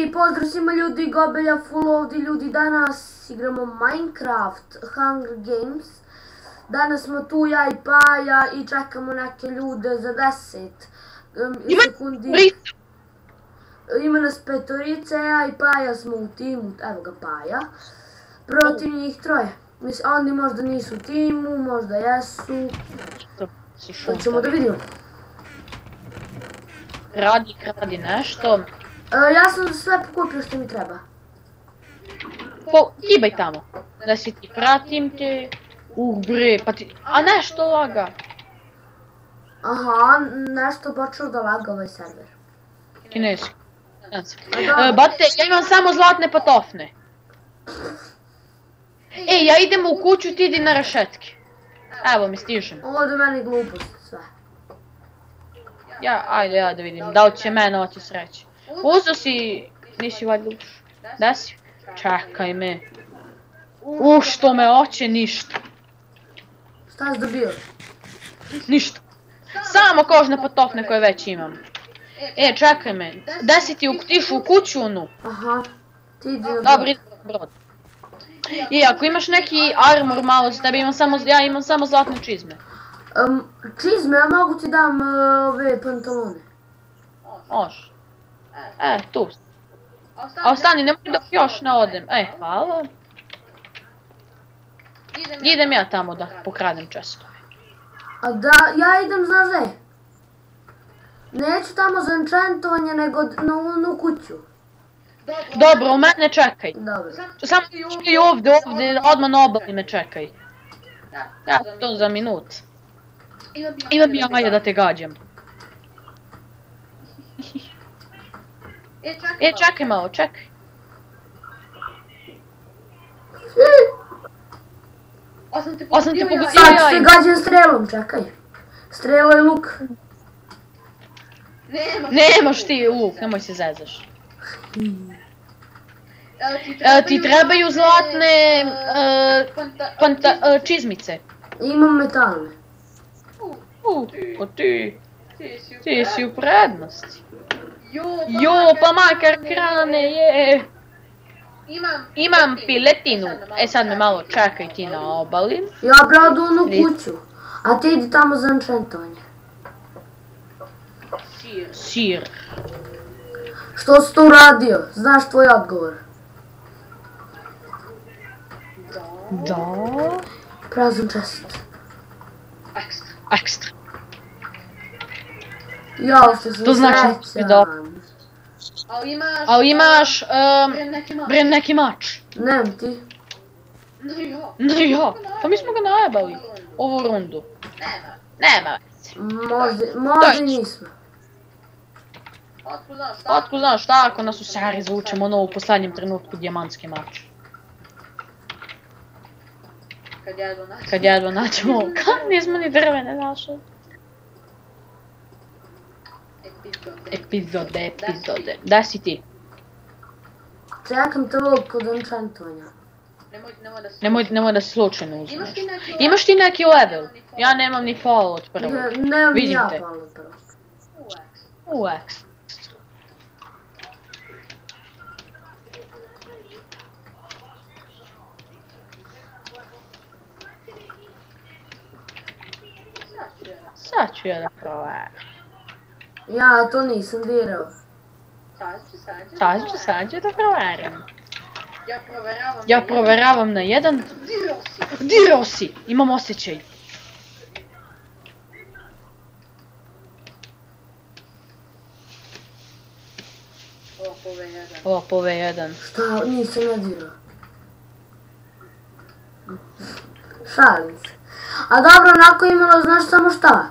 I pozdrav svima ljudi, Gobelja full ovdje ljudi, danas igramo Minecraft Hunger Games. Danas smo tu ja i Paja i čekamo neke ljude za 10 sekundi. Ima nas petorice, ja i Paja smo u timu, evo ga Paja. Protiv njih troje. Mislim, oni možda nisu u timu, možda jesu. To ćemo da vidimo. Radi nešto. Ja sam sve pokupio što mi treba. Kibaj tamo. Da si ti, pratim te. Bre, pa ti... A nešto laga. Aha, nešto počeo da laga ovaj server. Kineski. Bate, ja imam samo zlatne patofne. Ej, ja idem u kuću, ti idi na rešetke. Evo mi, stižem. Ovo do meni glupost sve. Ajde ja da vidim, da li će mene oći sreći. Uzo si, nisi valjda uš. Da si? Čekaj me. Što me oće, ništa. Šta si dobio? Ništa. Samo kožne patofne koje već imam. Čekaj me, da si ti utišu u kuću onu? Aha, ti idi na brod. Dobro, idi na brod. Ako imaš neki armor malo za tebe, ja imam samo zlatne čizme. Čizme, ja mogu ti dam ove pantalone. Može. Tu. A ostani, nemoj dok još ne odem. Hvala. Idem ja tamo da pokradem često. A da, ja idem, znaš gdje? Neću tamo za enchantovanje, nego na onu kuću. Dobro, u mene čekaj. Dobro. Samo i ovdje, odmah na obali me čekaj. Ja to za minut. Ima bi jaja da te gađam. Čekaj malo, čekaj. Osam ti pogodio Sad jaja. se gađam strelom, čekaj. Strela i luk. Nemaš ti luk, nemoj se zezaš. Ti trebaju zlatne čizmice. Imam metalne. Pa ti si u prednosti. Pa makar krane je. Imam piletinu. Sad me malo čekaj ti na obali. Ja bradu onu kuću. A ti idi tamo za enchantovanje. Sir. Što si to uradio? Znaš tvoj odgovor. Da. Prazan čest. Ekstra. Jao, što sam To znači srećan. Ali imaš neki mač. Nem ti. Ne ja, pa mi smo ga najebali ovu rundu. Nema veze. Možda i nismo. Otko znaš šta ako nas u sari zvučemo ono u poslednjem trenutku dijamantski mač. Kad jedva naćemo, kad nismo ni drvene našli. Epizode. Da si ti? Čekam te ovog kod enchantovanja. Nemoj da se slučajno uzmeš. Imaš ti neki level? Ja nemam ni pola od prvog. Nemam ni ja pola od prvog. Ekstra. Sad ću ja da proveram. Ja to nisam dirao. Sad ću da proveram. Ja proveravam na jedan. Dirao si! Imam osjećaj. Ovo PV1. Šta? Nisam ja dirao. Šalim se. A dobro, onako imalo, znaš samo šta?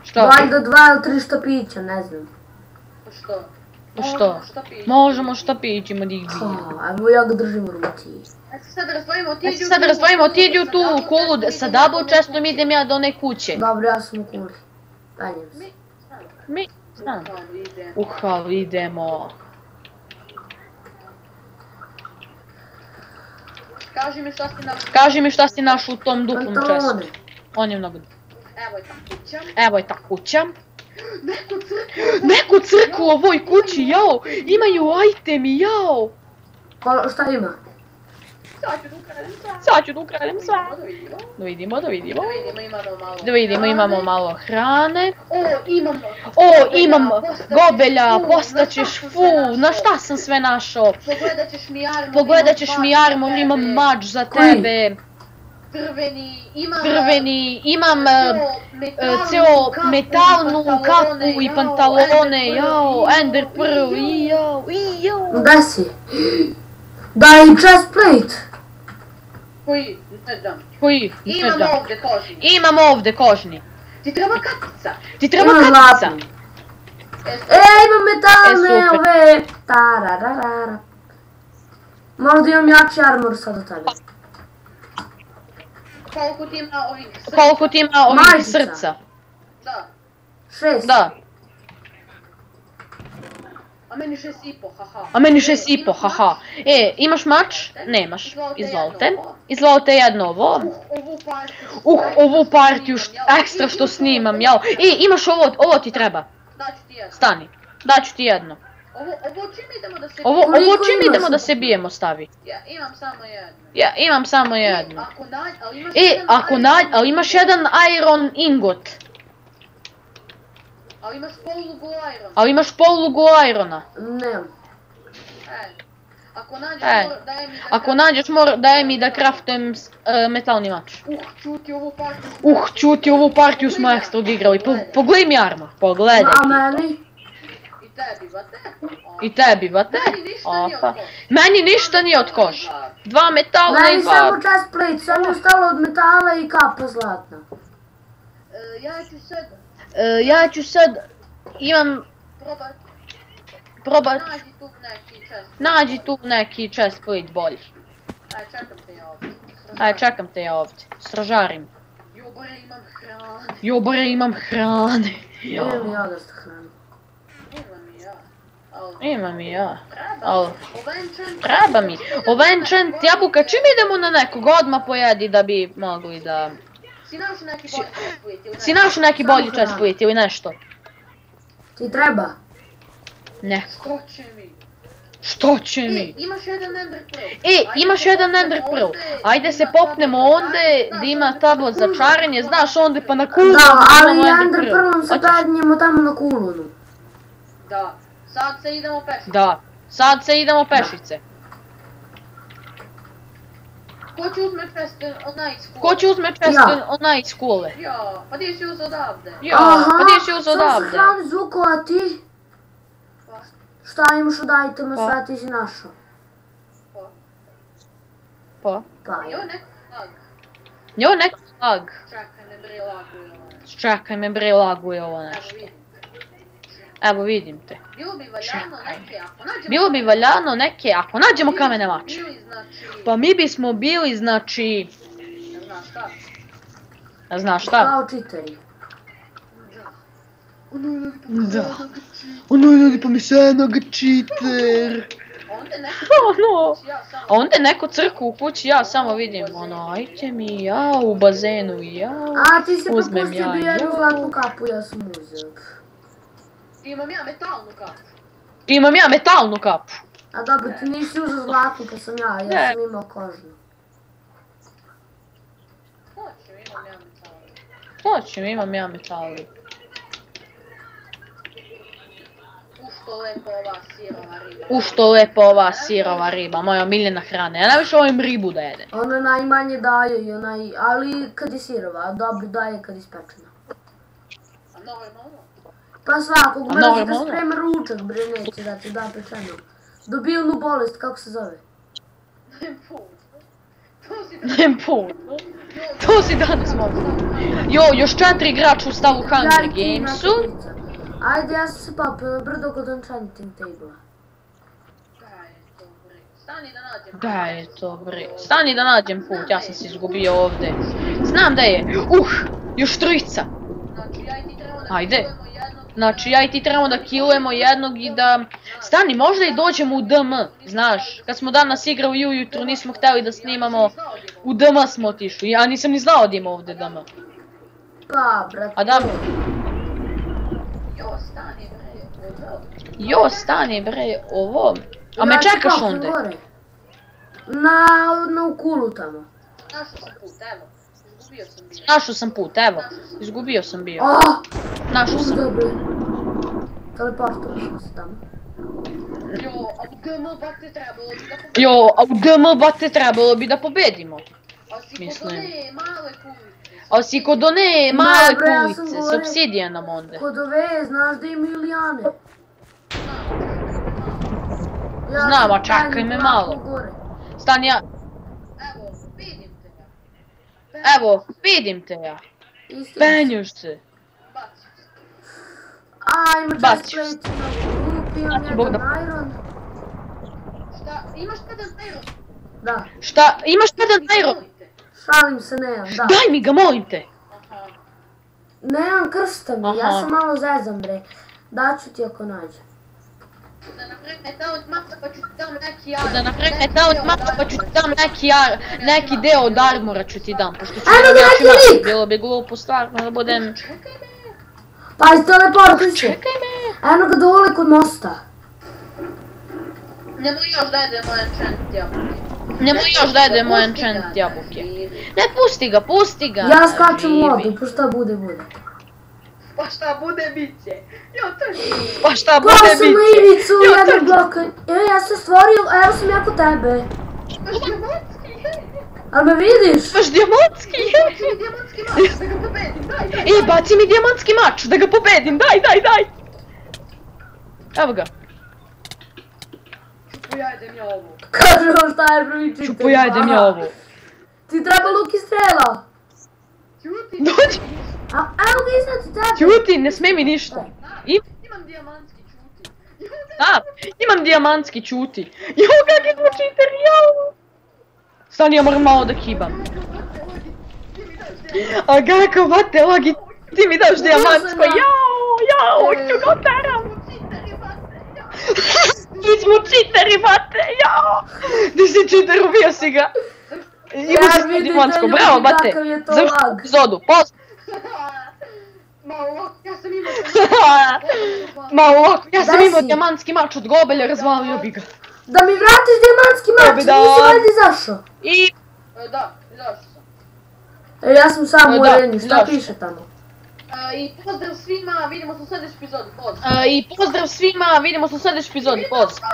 Što? Valjda 2 ili 3 štapića, ne znam. Što? Možemo štapićima da ih dijem. Evo ja ga držim u ruci. Sad razdvojimo, otiđi u tu kulu sa double chestom, idem ja do one kuće. Dobro, ja sam u kuli. Penjem se. Mi, znam. Ali idemo. Kaži mi šta si našao u tom duplom chestu. On je mnogo. Evo je ta kuća. Neku crkvu u ovoj kući, jao! Imaju itemi, jao! Šta ima? Sad ću da ukradem sve. Da vidimo. Da vidimo, imamo malo hrane. Imam gobelja, postaćeš, na šta sam sve našao. Pogledat ćeš mi armor, imam mač za tebe. Drveni, imam ceo metalnu kapu i pantalone, jao, ender pearl, jao. Gde si? Daj chestplate. Koji? Imam ovde kožni. Ti treba katica. Imam metalne ove. Tarararara. Možda imam jači armor sad od tebe. Koliko ti ima ovih Srca? Da. 6. Da. A meni 6,5, haha. A meni 6,5, haha. Imaš mač? Nemaš. Izvolite jedno ovo. Ovu partiju ekstra što snimam, jao. Imaš ovo ti treba. Daću ti jedno. Stani. Daću ti jedno. Ovo čim idemo da se... Ovo čim idemo da se bijemo stavi. Ja imam samo jedno. Ja imam samo jedno. Ali imaš jedan iron ingot. Ali imaš polugu irona. Nemam. Ako nađeš, daj mi da craftujem metalni mač. čuti ovu partiju smo ekstra odigrali. Pogledaj mi armor. Pogledaj. A meni? I tebi, bate. Meni ništa nije od kože. 2 metala i 2... Meni samo chestplate, samo je ostalo od metala i kapa zlatna. Ja ću sad... Imam... Probat... Nađi tu neki chestplate bolji. Čekam te ja ovdje. Stražarim. Jobore, imam hrane. Imam ja dosta hrane. Imam i ja. Treba mi. Ovaj enchant jabuka, čim idemo na nekog, odmah pojedi da bi mogli da... Si našao neki bolji chestplate ili nešto? Ti treba? Ne. Što će mi? Imaš jedan ender pearl. Ajde se popnemo onde gdje ima tablo za čarenje, znaš onde pa na kulunu. Da, ali ender pearlom se dadnjemo tamo na kulunu. Da, sad se idemo pešice. Da, sad se idemo pešice. Ko će uzme česten od night school? Ko će uzme česten od night schoole? Ja, pa ti si uzeo odavde. Sam se hrani zvukova ti. Šta imaš od itema, sve ti si našao. Pa? Jo, neko lag. Jo, neko lag. Čekaj me bre laguje ovo nešto. Čekaj me bre laguje ovo nešto. Evo vidim te. Bilo bi valjano neke, ako nađemo kamene mače. Pa mi bismo bili, znači... Znaš šta? Kao čiteri. Da. Ono je ljudi pomišljenog čiter. A onda je neko crkvu u kući, ja samo vidim, ajte mi, ja u bazenu, ja ti si propustio bi jednu zlatnu kapu, ja sam uzeo. Imam ja metalnu kapu. A dobro, ti nisi uzeo zlatnu pa sam ja sam imao kožnu. Hoćem, imam ja metalu. Što lepo ova sirova riba, moja omiljena hrana. Ja najviše volim ribu da jedem. Ona najmanje daje, ali kad je sirova, dobro daje kad je ispečena. A normalno? Pa svakog mrzi da sprema ručak, bre, neće da ti da pečeno. Dobiljnu bolest, kako se zove? Nem put. To si danas mogu. Jo, još 4 igrača u stavu Hunger Gamesu. Ajde, ja sam se popila brdo kod enchanting table-a. Stani da nađem put, ja sam se izgubio ovdje. Znam da je. Još 3. Ajde. Znači, ja i ti trebamo da killujemo jednog i da... Stani, možda i dođemo u DM, znaš. Kad smo danas igrali ujutru, nismo htjeli da snimamo. U DM smo otišli, ja nisam ni znao da ima ovdje DM. Pa, brate. A da... Jo, stani bre, ovo. A me čekaš onda? Na ukulu tamo. Našao sam put, evo. Izgubio sam bio. Našao sam. Dobro. Teleportao sam se tamo. Jo, a u DM bate trebalo bi da pobedimo. Mislim. A si kod one male kulice s obsidijanom onda. Kod ove, znaš da imaju lijane. Znam, a čekaj me malo. Stani ja. Evo, vidim te ja. Penjuš se. Ajmo chestplate na grupi, imam jedan iron. Šta, imaš jedan iron? Da. Šta, imaš jedan iron? Šalim se, nemam, da. Daj mi ga, molim te. Nemam krsta mi, ja sam malo zezam bre. Daću ti ako nađem. Da napravim account mapsa pa ću ti dam neki Da napravim account mapsa pa ću ti dam neki deo od armora ću ti dam. Pošto ću Evo ga neki lik! Bilo bi glupo stvarno da budem... Pa teleportuj se. Čekaj me. Eno ga dole kod mosta. Nemoj još da jedemo enchant jabuke. Nemoj još da jedemo enchant jabuke. Ne, pusti ga. Ja skačem u vodu, pa šta bude, bude. Pa šta bude bit će. Jo, to je... Pa šta Pa bude sam bit na će. ivicu jednog bloka. Ja sam stvorio, a evo sam ja kod tebe. Baš diamantski, Ali me vidiš? Baš dijamantski. diamantski mač, da ga pobedim, daj. Ej, baci mi dijamantski mač, da ga pobedim, daj. Evo ga. Pojedem ja ovo. Kaže vam šta je prvi čitaj. Pojedem ja ovo. Ti treba luk i strela. Ćuti. Dođi. A evo ga iznad tebe. Ćuti, ne sme mi ništa. Imam dijamantski ćuti. Da, imam dijamantski ćuti. Jo, kak je to čiter, jao. Stani, ja moram malo da kibam. A kako, bate, Lagi, ti mi daš dijamantsko, jao, ću ga otaram. Mi smo čiteri, bate, jao. Ti si čiter, ubio si ga. Imaš vidim dijamantsko, da bravo, ljudi bate. kakav je to Završi lag. epizodu, pozdrav. Malo, ja sam imao Malo ovako, ja sam Daj imao si. dijamantski mač od gobelja, razvalio bi ga. Da mi vratiš dijamantski mač, Da. nisi valjda izašao. I... Da, izašao sam. Ja sam sam u Da, areni, šta izašao. piše tamo? I pozdrav svima, vidimo se u sljedećoj epizodi, pozdrav. I pozdrav svima, vidimo se u sljedećoj epizodi, pozdrav.